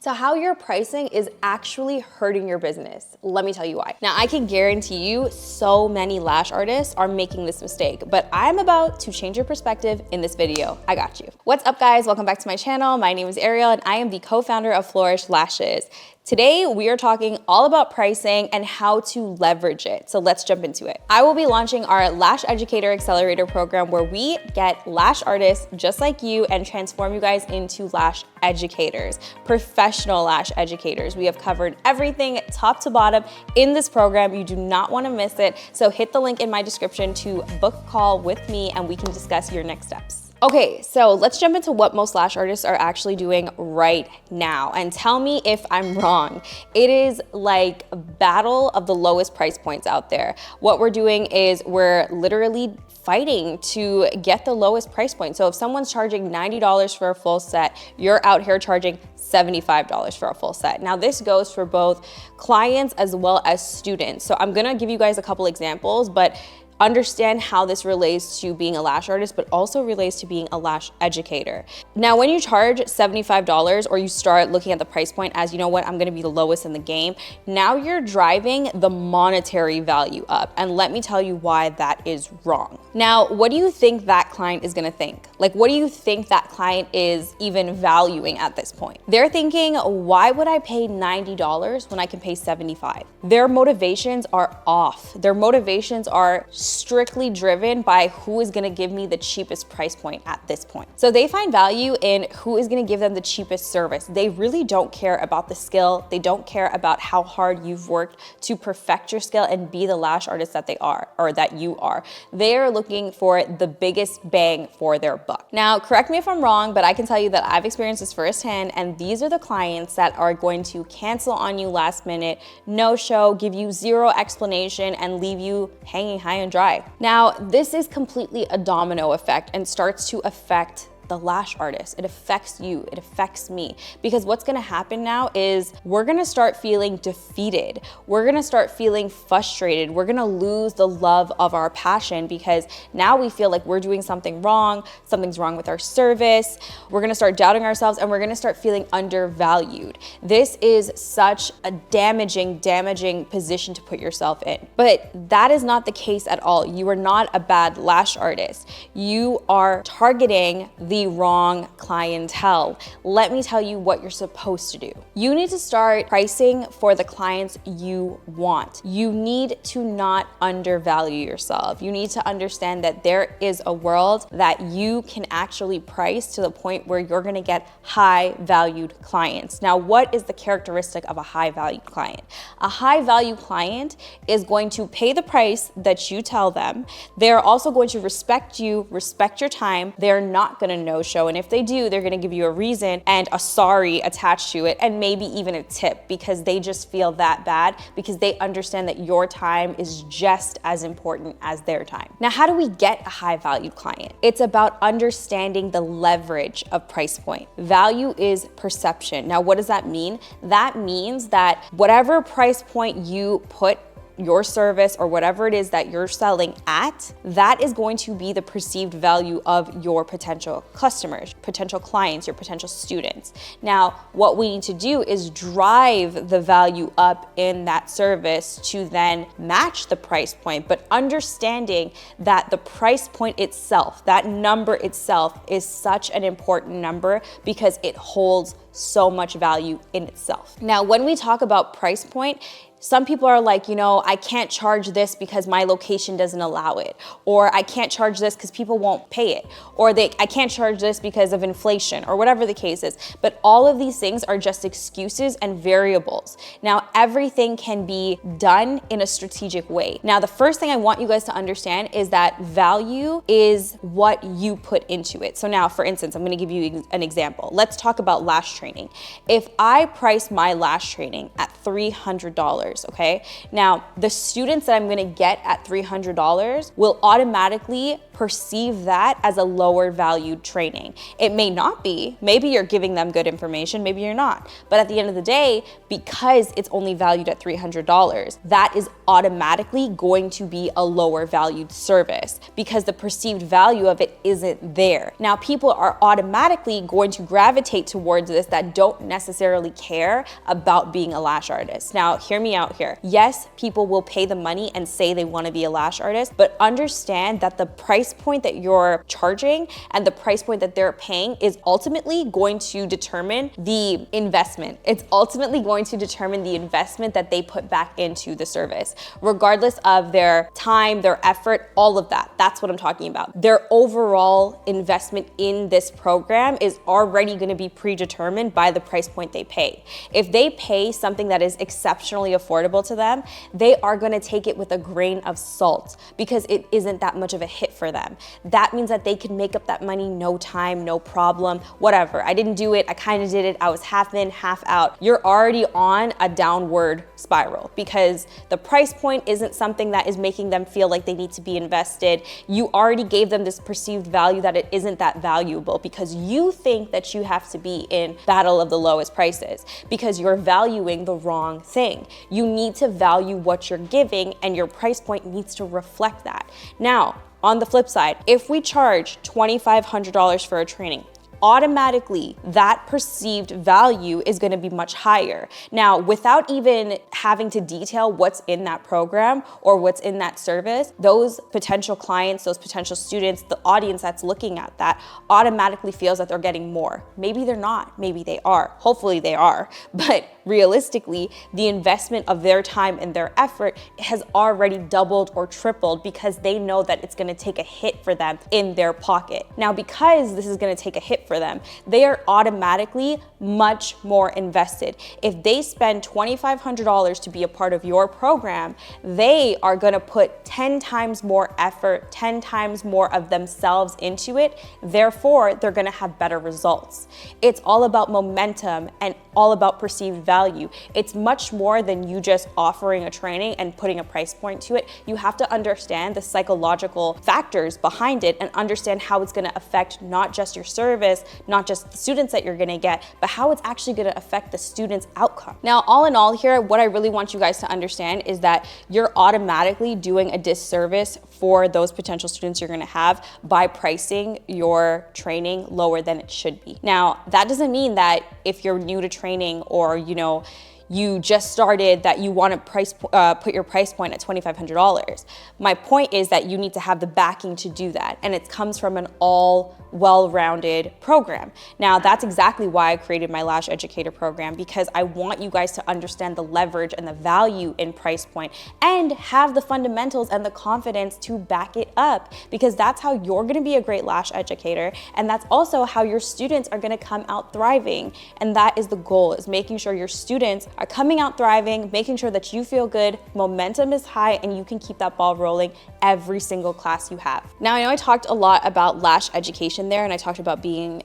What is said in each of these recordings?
to how your pricing is actually hurting your business. Let me tell you why. Now, I can guarantee you so many lash artists are making this mistake, but I'm about to change your perspective in this video. I got you. What's up, guys? Welcome back to my channel. My name is Ariel and I am the co-founder of Flourish Lashes. Today, we are talking all about pricing and how to leverage it. So let's jump into it. I will be launching our Lash Educator Accelerator program where we get lash artists just like you and transform you guys into lash educators, professional lash educators. We have covered everything top to bottom in this program. You do not want to miss it. So hit the link in my description to book a call with me and we can discuss your next steps. Okay, so let's jump into what most lash artists are actually doing right now and tell me if I'm wrong. It is like a battle of the lowest price points out there. What we're doing is we're literally fighting to get the lowest price point. So if someone's charging $90 for a full set, you're out here charging $75 for a full set. Now this goes for both clients as well as students. So I'm gonna give you guys a couple examples, but understand how this relates to being a lash artist, but also relates to being a lash educator. Now, when you charge $75 or you start looking at the price point as, you know what, I'm gonna be the lowest in the game, now you're driving the monetary value up. And let me tell you why that is wrong. Now, what do you think that client is gonna think? Like, what do you think that client is even valuing at this point? They're thinking, why would I pay $90 when I can pay $75? Their motivations are off. Their motivations are strictly driven by who is gonna give me the cheapest price point at this point. So they find value in who is gonna give them the cheapest service. They really don't care about the skill. They don't care about how hard you've worked to perfect your skill and be the lash artist that they are, or that you are. They are looking for the biggest bang for their buck. Now, correct me if I'm wrong, but I can tell you that I've experienced this firsthand, and these are the clients that are going to cancel on you last minute, no show, give you zero explanation, and leave you hanging high and dry. Now, this is completely a domino effect and starts to affect the lash artist. It affects you, it affects me. Because what's gonna happen now is we're gonna start feeling defeated. We're gonna start feeling frustrated. We're gonna lose the love of our passion because now we feel like we're doing something wrong, something's wrong with our service. We're gonna start doubting ourselves and we're gonna start feeling undervalued. This is such a damaging position to put yourself in. But that is not the case at all. You are not a bad lash artist. You are targeting the wrong clientele. Let me tell you what you're supposed to do. You need to start pricing for the clients you want. You need to not undervalue yourself. You need to understand that there is a world that you can actually price to the point where you're gonna get high valued clients. Now, what is the characteristic of a high valued client? A high value client is going to pay the price that you tell them. They're also going to respect you, respect your time. They're not gonna no-show, and if they do, they're gonna give you a reason and a sorry attached to it, and maybe even a tip because they just feel that bad because they understand that your time is just as important as their time. Now, how do we get a high valued client? It's about understanding the leverage of price point. Value is perception. Now, what does that mean? That means that whatever price point you put your service or whatever it is that you're selling at, that is going to be the perceived value of your potential customers, potential clients, your potential students. Now, what we need to do is drive the value up in that service to then match the price point, but understanding that the price point itself, that number itself, is such an important number because it holds so much value in itself. Now, when we talk about price point, some people are like, you know, I can't charge this because my location doesn't allow it, or I can't charge this because people won't pay it, or I can't charge this because of inflation, or whatever the case is. But all of these things are just excuses and variables. Now, everything can be done in a strategic way. Now, the first thing I want you guys to understand is that value is what you put into it. So now, for instance, I'm gonna give you an example. Let's talk about lash training. If I price my lash training at $300, okay? Now, the students that I'm gonna get at $300 will automatically perceive that as a lower valued training. It may not be. Maybe you're giving them good information, maybe you're not. But at the end of the day, because it's only valued at $300, that is automatically going to be a lower valued service because the perceived value of it isn't there. Now, people are automatically going to gravitate towards this service that don't necessarily care about being a lash artist. Now, hear me out here. Yes, people will pay the money and say they want to be a lash artist, but understand that the price point that you're charging and the price point that they're paying is ultimately going to determine the investment. It's ultimately going to determine the investment that they put back into the service, regardless of their time, their effort, all of that. That's what I'm talking about. Their overall investment in this program is already going to be predetermined by the price point they pay. If they pay something that is exceptionally affordable to them, they are going to take it with a grain of salt because it isn't that much of a hit for them. That means that they can make up that money, no time, no problem, whatever. I didn't do it, I kind of did it, I was half in, half out. You're already on a downward spiral because the price point isn't something that is making them feel like they need to be invested. You already gave them this perceived value that it isn't that valuable because you think that you have to be in battle of the lowest prices because you're valuing the wrong thing. You need to value what you're giving and your price point needs to reflect that. Now, on the flip side, if we charge $2,500 for a training, automatically that perceived value is going to be much higher. Now, without even having to detail what's in that program or what's in that service, those potential clients, those potential students, the audience that's looking at that automatically feels that they're getting more. Maybe they're not, maybe they are, hopefully they are, but realistically, the investment of their time and their effort has already doubled or tripled because they know that it's going to take a hit for them in their pocket. Now, because this is going to take a hit for them, they are automatically much more invested. If they spend $2,500 to be a part of your program, they are going to put 10 times more effort, 10 times more of themselves into it. Therefore, they're going to have better results. It's all about momentum and all about perceived value. It's much more than you just offering a training and putting a price point to it. You have to understand the psychological factors behind it and understand how it's going to affect not just your service, not just the students that you're going to get, but how it's actually going to affect the student's outcome. Now, all in all here, what I really want you guys to understand is that you're automatically doing a disservice for those potential students you're going to have by pricing your training lower than it should be. Now, that doesn't mean that if you're new to training or, you just started that you want to put your price point at $2,500. My point is that you need to have the backing to do that, and it comes from an all well-rounded program. Now, that's exactly why I created my Lash Educator program, because I want you guys to understand the leverage and the value in price point and have the fundamentals and the confidence to back it up, because that's how you're going to be a great lash educator, and that's also how your students are going to come out thriving. And that is the goal, is making sure your students are coming out thriving, making sure that you feel good, momentum is high, and you can keep that ball rolling every single class you have. Now, I know I talked a lot about lash education there, and I talked about being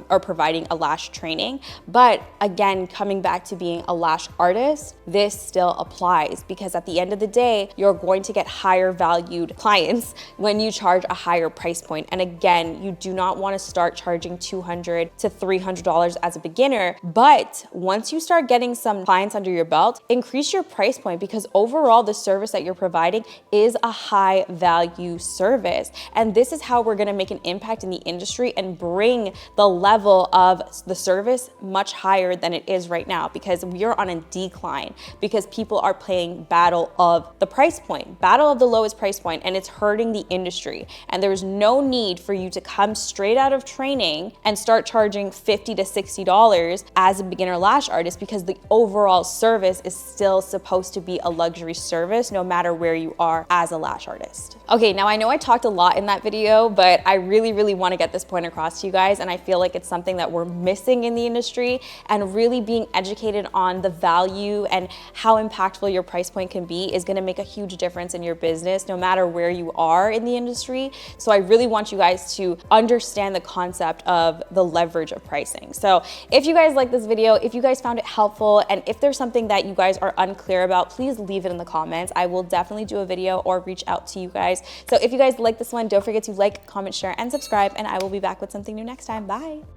or providing a lash training, but again, coming back to being a lash artist, this still applies, because at the end of the day, you're going to get higher valued clients when you charge a higher price point. And again, you do not want to start charging $200 to $300 as a beginner, but once you start getting some clients under your belt, increase your price point, because overall the service that you're providing is a high value service. And this is how we're going to make an impact in the industry and bring the level of the service much higher than it is right now, because we are on a decline, because people are playing battle of the price point, battle of the lowest price point, and it's hurting the industry. And there's no need for you to come straight out of training and start charging $50 to $60 as a beginner lash artist, because the overall service is still supposed to be a luxury service no matter where you are as a lash artist. Okay, now I know I talked a lot in that video, but I really want to get this point across to you guys, and I feel like it's something that we're missing in the industry, and really being educated on the value and how impactful your price point can be is going to make a huge difference in your business no matter where you are in the industry. So I really want you guys to understand the concept of the leverage of pricing. So if you guys like this video, if you guys found it helpful, and if there's something that you guys are unclear about, please leave it in the comments. I will definitely do a video or reach out to you guys. So if you guys like this one, don't forget to like, comment, share, and subscribe, and I will be back with something new next time. Bye.